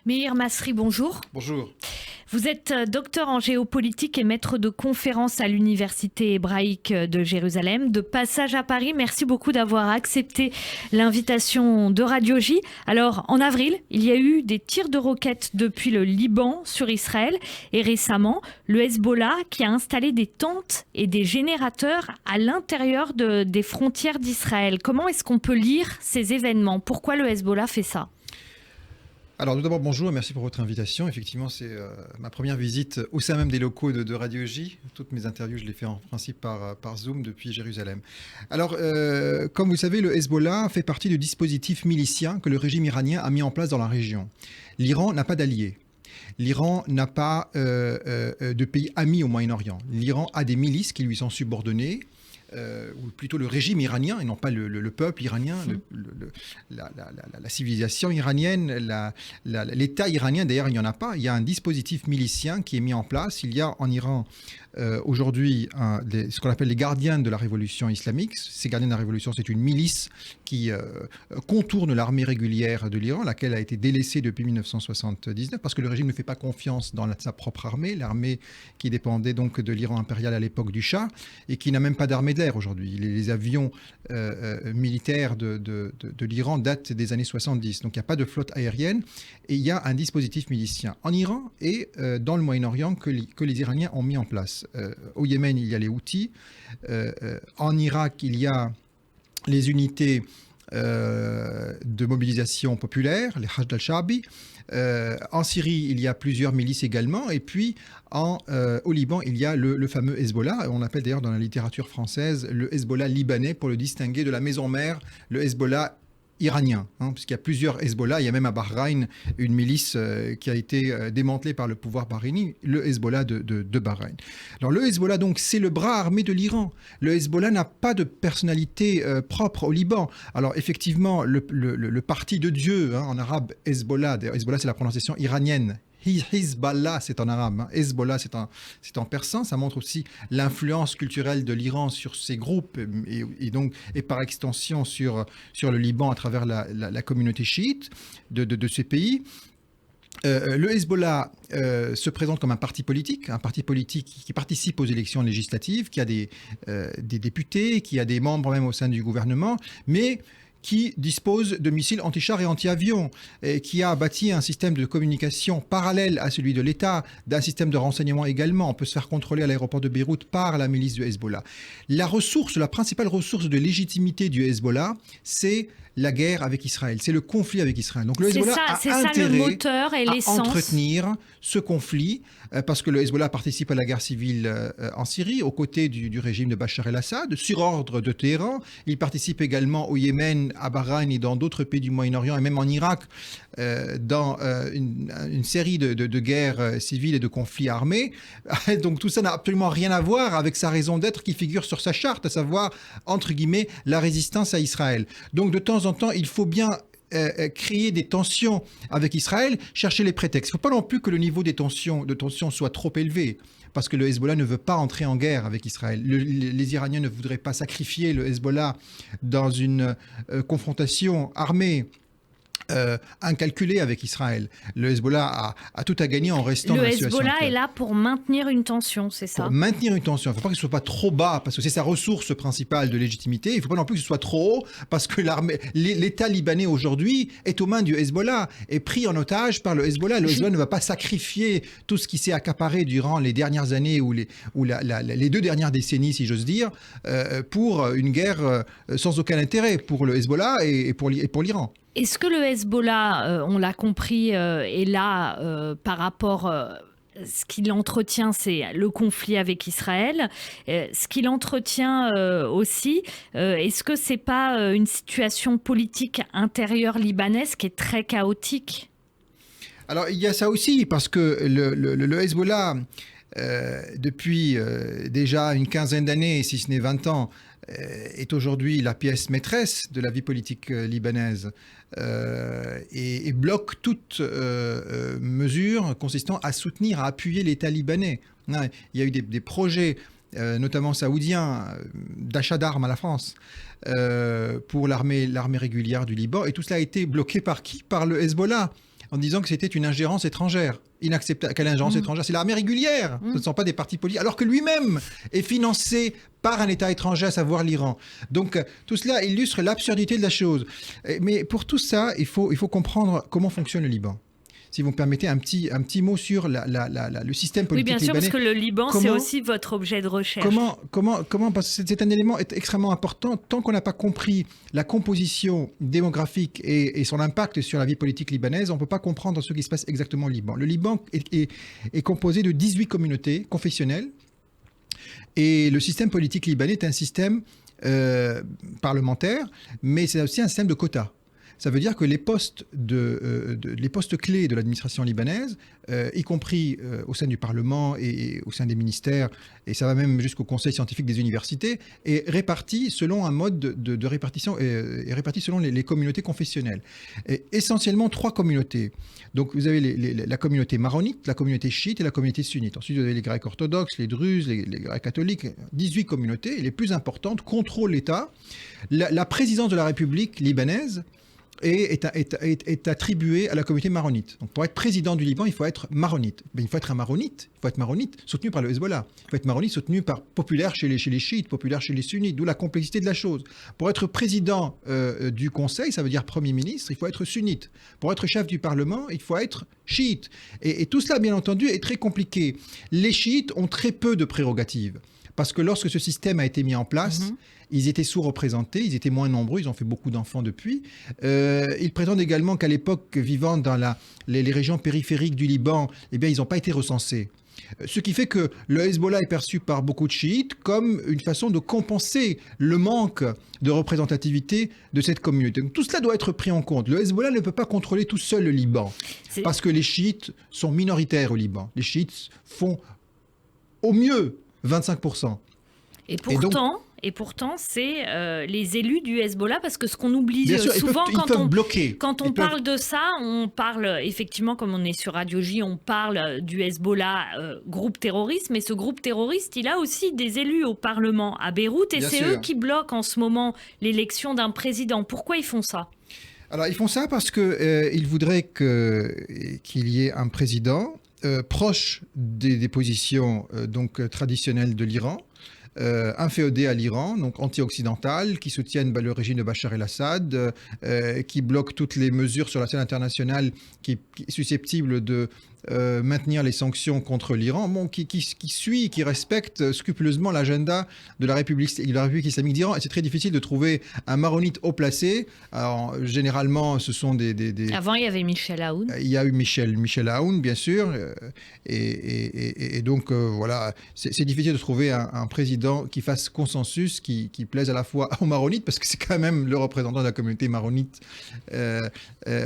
Meir Masri, bonjour. Bonjour. Vous êtes docteur en géopolitique et maître de conférences à l'Université hébraïque de Jérusalem. De passage à Paris, merci beaucoup d'avoir accepté l'invitation de Radio J. Alors, en avril, il y a eu des tirs de roquettes depuis le Liban sur Israël. Et récemment, le Hezbollah qui a installé des tentes et des générateurs à l'intérieur des frontières d'Israël. Comment est-ce qu'on peut lire ces événements? Pourquoi le Hezbollah fait ça? Alors tout d'abord, bonjour et merci pour votre invitation. Effectivement, c'est ma première visite au sein même des locaux de Radio J. Toutes mes interviews, je les fais en principe par Zoom depuis Jérusalem. Alors, comme vous savez, le Hezbollah fait partie du dispositif milicien que le régime iranien a mis en place dans la région. L'Iran n'a pas d'alliés. L'Iran n'a pas de pays amis au Moyen-Orient. L'Iran a des milices qui lui sont subordonnées. Ou plutôt le régime iranien, et non pas le peuple iranien, la civilisation iranienne, l'État iranien, d'ailleurs il n'y en a pas. Il y a un dispositif milicien qui est mis en place. Il y a en Iran aujourd'hui ce qu'on appelle les gardiens de la révolution islamique. Ces gardiens de la révolution, c'est une milice qui contourne l'armée régulière de l'Iran, laquelle a été délaissée depuis 1979, parce que le régime ne fait pas confiance dans sa propre armée, l'armée qui dépendait donc de l'Iran impérial à l'époque du Shah, et qui n'a même pas d'armée de l'air aujourd'hui. Les avions militaires de l'Iran datent des années 70, donc il n'y a pas de flotte aérienne, et il y a un dispositif milicien en Iran et dans le Moyen-Orient que les Iraniens ont mis en place. Au Yémen, il y a les Houthis. En Irak, il y a les unités de mobilisation populaire, les Hashd al-Sha'bi. En Syrie, il y a plusieurs milices également. Et puis, au Liban, il y a le fameux Hezbollah. On l'appelle d'ailleurs dans la littérature française le Hezbollah libanais pour le distinguer de la maison mère, le Hezbollah iranien, puisqu'il y a plusieurs Hezbollah. Il y a même à Bahreïn une milice qui a été démantelée par le pouvoir bahreïni, le Hezbollah de Bahreïn. Alors le Hezbollah, donc, c'est le bras armé de l'Iran. Le Hezbollah n'a pas de personnalité propre au Liban. Alors effectivement, le parti de Dieu, en arabe Hezbollah, d'ailleurs Hezbollah c'est la prononciation iranienne, Hizballah, c'est en arabe. Hezbollah, c'est en persan. Ça montre aussi l'influence culturelle de l'Iran sur ces groupes et par extension sur le Liban à travers la communauté chiite de ces pays. Le Hezbollah se présente comme un parti politique qui participe aux élections législatives, qui a des députés, qui a des membres même au sein du gouvernement, mais qui dispose de missiles anti-chars et anti-avions, et qui a bâti un système de communication parallèle à celui de l'État, d'un système de renseignement également. On peut se faire contrôler à l'aéroport de Beyrouth par la milice du Hezbollah. La principale ressource de légitimité du Hezbollah, c'est la guerre avec Israël, c'est le conflit avec Israël. Donc le Hezbollah a intérêt à entretenir ce conflit parce que le Hezbollah participe à la guerre civile en Syrie aux côtés du régime de Bachar el-Assad, sur ordre de Téhéran. Il participe également au Yémen, à Bahreïn et dans d'autres pays du Moyen-Orient et même en Irak dans une série de guerres civiles et de conflits armés. Donc tout ça n'a absolument rien à voir avec sa raison d'être qui figure sur sa charte, à savoir, entre guillemets, la résistance à Israël. Donc de temps en temps, il faut bien créer des tensions avec Israël, chercher les prétextes. Il ne faut pas non plus que le niveau de tension soit trop élevé, parce que le Hezbollah ne veut pas entrer en guerre avec Israël. Les Iraniens ne voudraient pas sacrifier le Hezbollah dans une confrontation armée incalculé avec Israël. Le Hezbollah a tout à gagner en restant dans la situation actuelle. Le Hezbollah est là pour maintenir une tension, c'est ça? Pour maintenir une tension. Il ne faut pas que ce soit pas trop bas, parce que c'est sa ressource principale de légitimité. Il ne faut pas non plus que ce soit trop haut, parce que l'État libanais aujourd'hui est aux mains du Hezbollah, est pris en otage par le Hezbollah. Le Hezbollah ne va pas sacrifier tout ce qui s'est accaparé durant les dernières années ou les 2 dernières décennies, si j'ose dire, pour une guerre sans aucun intérêt pour le Hezbollah et pour l'Iran. Est-ce que le Hezbollah, on l'a compris, est là par rapport... ce qu'il entretient, c'est le conflit avec Israël. Ce qu'il entretient aussi, est-ce que c'est pas une situation politique intérieure libanaise qui est très chaotique? Alors, il y a ça aussi, parce que le Hezbollah, depuis déjà une quinzaine d'années, si ce n'est 20 ans, est aujourd'hui la pièce maîtresse de la vie politique libanaise et bloque toute mesure consistant à soutenir, à appuyer l'État libanais. Il y a eu des projets, notamment saoudiens, d'achat d'armes à la France pour l'armée régulière du Liban, et tout cela a été bloqué par qui? Par le Hezbollah. en disant que c'était une ingérence étrangère. Inacceptable. Quelle ingérence étrangère? C'est l'armée régulière. Ce ne sont pas des partis politiques. Alors que lui-même est financé par un État étranger, à savoir l'Iran. Donc, tout cela illustre l'absurdité de la chose. Mais pour tout ça, il faut comprendre comment fonctionne le Liban. Si vous me permettez un petit mot sur le système politique libanais. Oui, bien sûr, parce que le Liban, c'est aussi votre objet de recherche. Comment parce que c'est un élément extrêmement important. Tant qu'on n'a pas compris la composition démographique et son impact sur la vie politique libanaise, on ne peut pas comprendre ce qui se passe exactement au Liban. Le Liban est composé de 18 communautés confessionnelles. Et le système politique libanais est un système parlementaire, mais c'est aussi un système de quotas. Ça veut dire que les postes clés de l'administration libanaise, y compris au sein du Parlement et au sein des ministères, et ça va même jusqu'au conseil scientifique des universités, est réparti selon un mode de répartition, est réparti selon les communautés confessionnelles. Et essentiellement 3 communautés. Donc vous avez la communauté maronite, la communauté chiite et la communauté sunnite. Ensuite vous avez les Grecs orthodoxes, les Druzes, les Grecs catholiques, 18 communautés. Et les plus importantes contrôlent l'État. La présidence de la République libanaise est attribué à la communauté maronite. Donc pour être président du Liban, il faut être maronite. Mais il faut être un maronite. Il faut être maronite soutenu par le Hezbollah. Il faut être maronite soutenu par populaire chez les chiites, populaire chez les sunnites, d'où la complexité de la chose. Pour être président du Conseil, ça veut dire Premier ministre, il faut être sunnite. Pour être chef du Parlement, il faut être chiite. Et tout cela, bien entendu, est très compliqué. Les chiites ont très peu de prérogatives. Parce que lorsque ce système a été mis en place, ils étaient sous-représentés, ils étaient moins nombreux, ils ont fait beaucoup d'enfants depuis. Ils prétendent également qu'à l'époque, vivant dans les régions périphériques du Liban, eh bien, ils n'ont pas été recensés. Ce qui fait que le Hezbollah est perçu par beaucoup de chiites comme une façon de compenser le manque de représentativité de cette communauté. Donc, tout cela doit être pris en compte. Le Hezbollah ne peut pas contrôler tout seul le Liban, parce que les chiites sont minoritaires au Liban. Les chiites font au mieux 25%. Et pourtant, c'est les élus du Hezbollah, parce que ce qu'on oublie souvent quand on parle de ça, on parle effectivement, comme on est sur Radio J, on parle du Hezbollah, groupe terroriste, mais ce groupe terroriste, il a aussi des élus au Parlement à Beyrouth, et c'est eux qui bloquent en ce moment l'élection d'un président. Pourquoi ils font ça ? Alors, ils font ça parce qu'ils voudraient qu'il y ait un président proche des positions traditionnelles de l'Iran, inféodé à l'Iran, donc anti-occidental, qui soutiennent le régime de Bachar el-Assad, qui bloquent toutes les mesures sur la scène internationale qui est susceptible de maintenir les sanctions contre l'Iran, qui respecte scrupuleusement l'agenda de la République islamique d'Iran. Et c'est très difficile de trouver un maronite haut placé. Alors, généralement, ce sont des... Avant, il y avait Michel Aoun. Il y a eu Michel Aoun, bien sûr. Et donc, voilà, c'est difficile de trouver un président qui fasse consensus, qui plaise à la fois aux maronites, parce que c'est quand même le représentant de la communauté maronite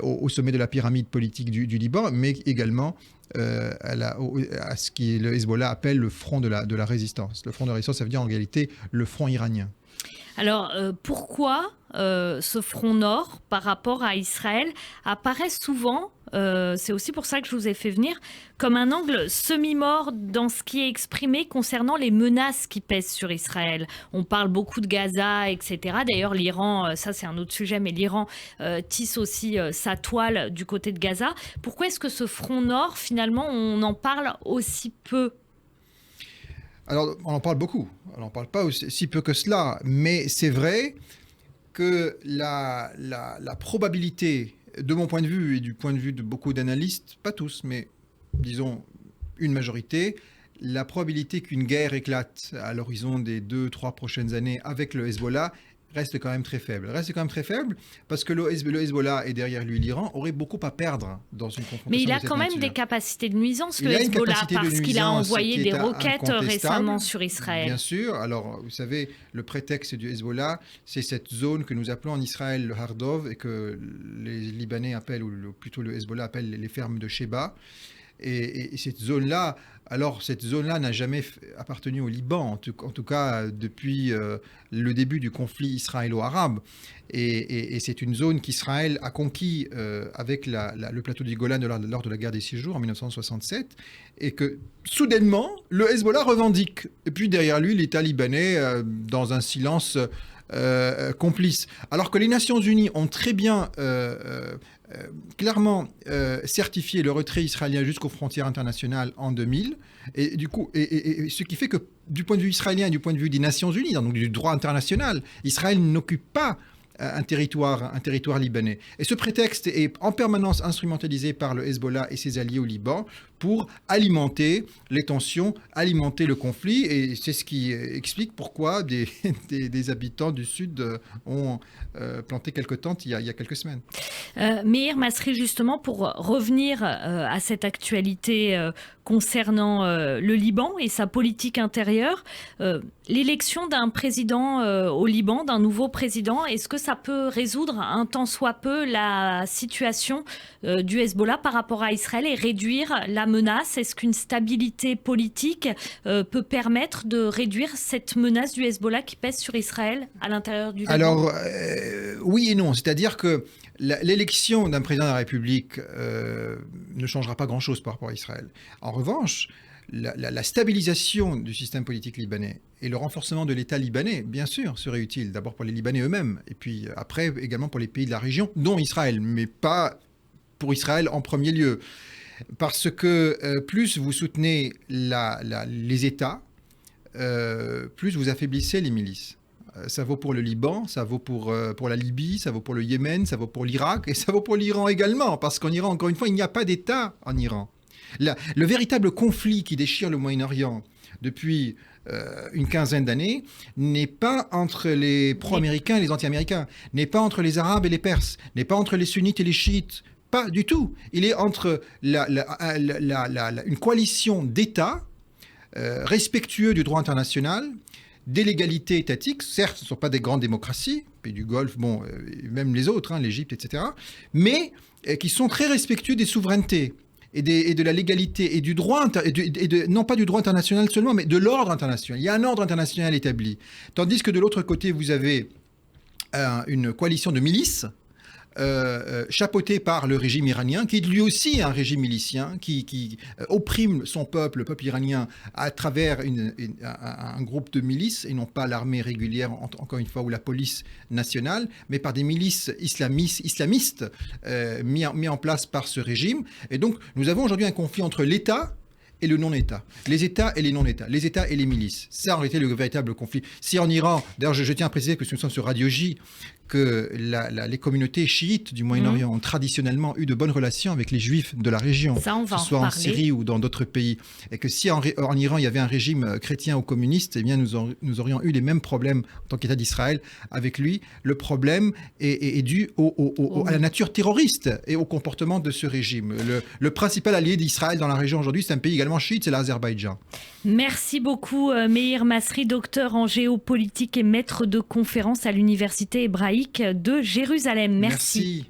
au sommet de la pyramide politique du Liban, mais également à ce que le Hezbollah appelle le front de la résistance. Le front de résistance, ça veut dire en réalité le front iranien. Alors, pourquoi ce front nord par rapport à Israël apparaît souvent, c'est aussi pour ça que je vous ai fait venir, comme un angle semi-mort dans ce qui est exprimé concernant les menaces qui pèsent sur Israël. On parle beaucoup de Gaza, etc. D'ailleurs, l'Iran, ça c'est un autre sujet, mais l'Iran tisse aussi sa toile du côté de Gaza. Pourquoi est-ce que ce front nord, finalement, on en parle aussi peu ? Alors, on en parle beaucoup. On n'en parle pas aussi peu que cela. Mais c'est vrai que la probabilité, de mon point de vue et du point de vue de beaucoup d'analystes, pas tous, mais disons une majorité, la probabilité qu'une guerre éclate à l'horizon des 2-3 prochaines années avec le Hezbollah reste quand même très faible. Reste quand même très faible parce que le Hezbollah et derrière lui l'Iran aurait beaucoup à perdre dans une confrontation. Mais il a quand même des capacités de nuisance, le Hezbollah, parce qu'il a envoyé des roquettes récemment sur Israël. Bien sûr. Alors, vous savez, le prétexte du Hezbollah, c'est cette zone que nous appelons en Israël le Hardov et que les Libanais appellent, ou plutôt le Hezbollah appelle les fermes de Sheba. Et cette zone-là, n'a jamais appartenu au Liban, en tout cas depuis le début du conflit israélo-arabe. Et c'est une zone qu'Israël a conquis avec le plateau du Golan lors de la guerre des 6 jours en 1967, et que soudainement, le Hezbollah revendique. Et puis derrière lui, l'État libanais, dans un silence complices. Alors que les Nations Unies ont très bien clairement certifié le retrait israélien jusqu'aux frontières internationales en 2000. Et du coup, ce qui fait que du point de vue israélien et du point de vue des Nations Unies, donc du droit international, Israël n'occupe pas un territoire libanais. Et ce prétexte est en permanence instrumentalisé par le Hezbollah et ses alliés au Liban pour alimenter les tensions, alimenter le conflit. Et c'est ce qui explique pourquoi des habitants du Sud ont planté quelques tentes il y a quelques semaines. Meir Masri, justement, pour revenir à cette actualité concernant le Liban et sa politique intérieure, l'élection d'un président au Liban, d'un nouveau président, est-ce que ça peut résoudre un tant soit peu la situation du Hezbollah par rapport à Israël et réduire la menace? Est-ce qu'une stabilité politique peut permettre de réduire cette menace du Hezbollah qui pèse sur Israël à l'intérieur du Liban? Alors, oui et non. C'est-à-dire que l'élection d'un président de la République ne changera pas grand-chose par rapport à Israël. En revanche, la stabilisation du système politique libanais et le renforcement de l'État libanais, bien sûr, serait utile. D'abord pour les Libanais eux-mêmes, et puis après également pour les pays de la région, dont Israël, mais pas pour Israël en premier lieu. Parce que plus vous soutenez les États, plus vous affaiblissez les milices. Ça vaut pour le Liban, ça vaut pour la Libye, ça vaut pour le Yémen, ça vaut pour l'Irak et ça vaut pour l'Iran également. Parce qu'en Iran, encore une fois, il n'y a pas d'État en Iran. Le véritable conflit qui déchire le Moyen-Orient depuis une quinzaine d'années n'est pas entre les pro-américains et les anti-américains, n'est pas entre les Arabes et les Perses, n'est pas entre les sunnites et les chiites. Pas du tout. Il est entre une coalition d'États respectueux du droit international, des légalités étatiques. Certes, ce ne sont pas des grandes démocraties, pays du Golfe, bon, même les autres, l'Égypte, etc., mais qui sont très respectueux des souverainetés et de la légalité et du droit, non pas du droit international seulement, mais de l'ordre international. Il y a un ordre international établi. Tandis que de l'autre côté, vous avez une coalition de milices chapeauté par le régime iranien, qui est lui aussi un régime milicien, qui opprime son peuple, le peuple iranien, à travers un groupe de milices, et non pas l'armée régulière, encore une fois, ou la police nationale, mais par des milices islamistes mis en place par ce régime. Et donc, nous avons aujourd'hui un conflit entre l'État et le non-État. Les États et les non-États. Les États et les milices. Ça, en réalité, le véritable conflit. Si en Iran, d'ailleurs, je tiens à préciser que nous sommes sur Radio J, que les communautés chiites du Moyen-Orient ont traditionnellement eu de bonnes relations avec les juifs de la région, que ce soit en Syrie ou dans d'autres pays. Et que si en Iran, il y avait un régime chrétien ou communiste, eh bien, nous aurions eu les mêmes problèmes en tant qu'État d'Israël avec lui. Le problème est dû à la nature terroriste et au comportement de ce régime. Le principal allié d'Israël dans la région aujourd'hui, c'est un pays également chiite, c'est l'Azerbaïdjan. Merci beaucoup, Meir Masri, docteur en géopolitique et maître de conférence à l'Université hébraïque de Jérusalem. Merci.